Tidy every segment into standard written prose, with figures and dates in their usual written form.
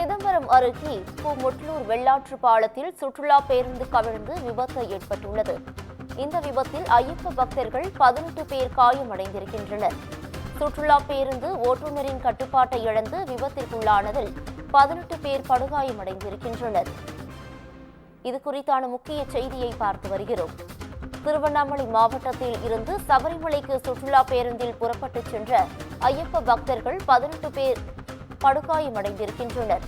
சிதம்பரம் அருகே முட்லூர் வெள்ளாற்று பாலத்தில் சுற்றுலா பேருந்து கவிழ்ந்து விபத்து ஏற்பட்டுள்ளது. இந்த விபத்தில் ஐயப்ப பக்தர்கள் 18 பேர் காயமடைந்திருக்கின்றனர். சுற்றுலா பேருந்து ஓட்டுநரின் கட்டுப்பாட்டை இழந்து விபத்திற்குள்ளானதில் 18 பேர் படுகாயமடைந்திருக்கின்றனர். இது குறித்தான முக்கிய செய்தியை பார்த்து வருகிறோம். திருவண்ணாமலை மாவட்டத்தில் இருந்து சபரிமலைக்கு சுற்றுலா பேருந்தில் புறப்பட்டுச் சென்ற ஐயப்ப பக்தர்கள் 18 பேர் படுகாயமடைந்திருக்கின்றனர்.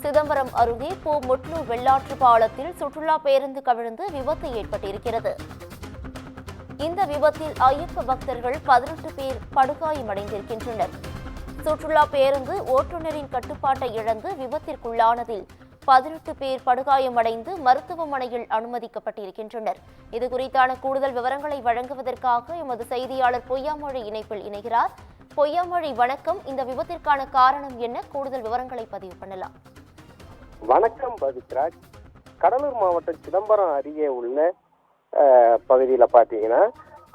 சிதம்பரம் அருகே முட்லூர் வெள்ளாற்று பாலத்தில் சுற்றுலா பேருந்து கவிழ்ந்து விபத்து ஏற்பட்டிருக்கிறது. இந்த விபத்தில் ஐயப்ப பக்தர்கள் 18 பேர் படுகாயமடைந்திருக்கின்றனர். சுற்றுலா பேருந்து ஓட்டுநரின் கட்டுப்பாட்டை இழந்து விபத்திற்குள்ளானதில் 18 பேர் படுகாயமடைந்து மருத்துவமனையில் அனுமதிக்கப்பட்டிருக்கின்றனர். இது குறித்தான கூடுதல் விவரங்களை வழங்குவதற்காக எமது செய்தியாளர் பொய்யாமொழி இணைப்பில் இணைகிறார். பொய்யாமொழி, வணக்கம். இந்த விபத்திற்கான காரணம் என்ன? கூடுதல் விவரங்களை பதிவு பண்ணலாம். வணக்கம் பவித்ராஜ். கடலூர் மாவட்டம் சிதம்பரம் அருகே உள்ள பகுதியில் பார்த்தீங்கன்னா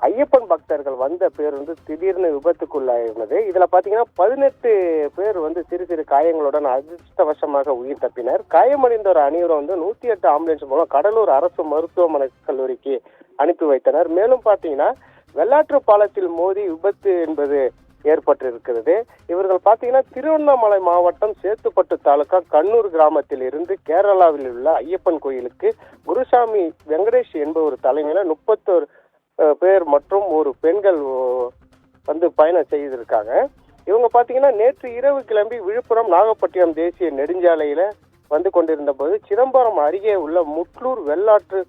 ஐயப்பன் பக்தர்கள் வந்த பேருந்து திடீர்னு விபத்துக்குள்ளாயிருந்தது. இதுல பாத்தீங்கன்னா 18 பேர் சிறு சிறு காயங்களுடன் அதிர்ஷ்டவசமாக உயிர் தப்பினர். காயமடைந்தோர் அனைவரும் 108 ஆம்புலன்ஸ் மூலம் கடலூர் அரசு மருத்துவமனை கல்லூரிக்கு அனுப்பி வைத்தனர். மேலும் பாத்தீங்கன்னா வெள்ளாற்று பாலத்தில் மோதி விபத்து என்பது ஏற்பட்டிருக்கிறது. இவர்கள் பாத்தீங்கன்னா திருவண்ணாமலை மாவட்டம் சேத்துப்பட்டு தாலுகா கண்ணூர் கிராமத்தில் இருந்து கேரளாவில் உள்ள ஐயப்பன் கோயிலுக்கு குருசாமி வெங்கடேஷ் என்பவர் தலைமையில 31 பேர் மற்றும் ஒரு பெண்கள் பயணம் செய்திருக்காங்க. இவங்க பாத்தீங்கன்னா நேற்று இரவு கிளம்பி விழுப்புரம் நாகப்பட்டினம் தேசிய நெடுஞ்சாலையில கொண்டிருந்த போது சிதம்பரம் அருகே உள்ள முட்லூர் வெள்ளாற்று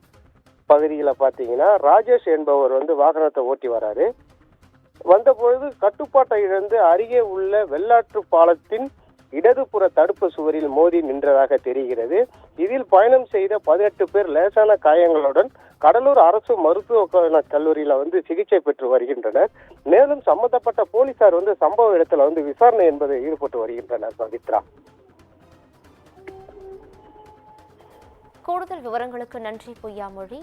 பகுதியில பாத்தீங்கன்னா ராஜேஷ் என்பவர் வாகனத்தை ஓட்டி வராரு. வந்தபொழுது கட்டுப்பாட்டை இழந்து அருகே உள்ள வெள்ளாற்று பாலத்தின் இடதுபுற தடுப்பு சுவரில் மோதி நின்றதாக தெரிகிறது. இதில் பயணம் செய்த 18 பேர் லேசான காயங்களுடன் கடலூர் அரசு மருத்துவ கல்லூரியில சிகிச்சை பெற்று வருகின்றனர். மேலும் சம்பந்தப்பட்ட போலீசார் சம்பவ இடத்துல விசாரணை என்பதை ஈடுபட்டு வருகின்றனர். பவித்ரா, கூடுதல் விவரங்களுக்கு நன்றி பொய்யாமொழி.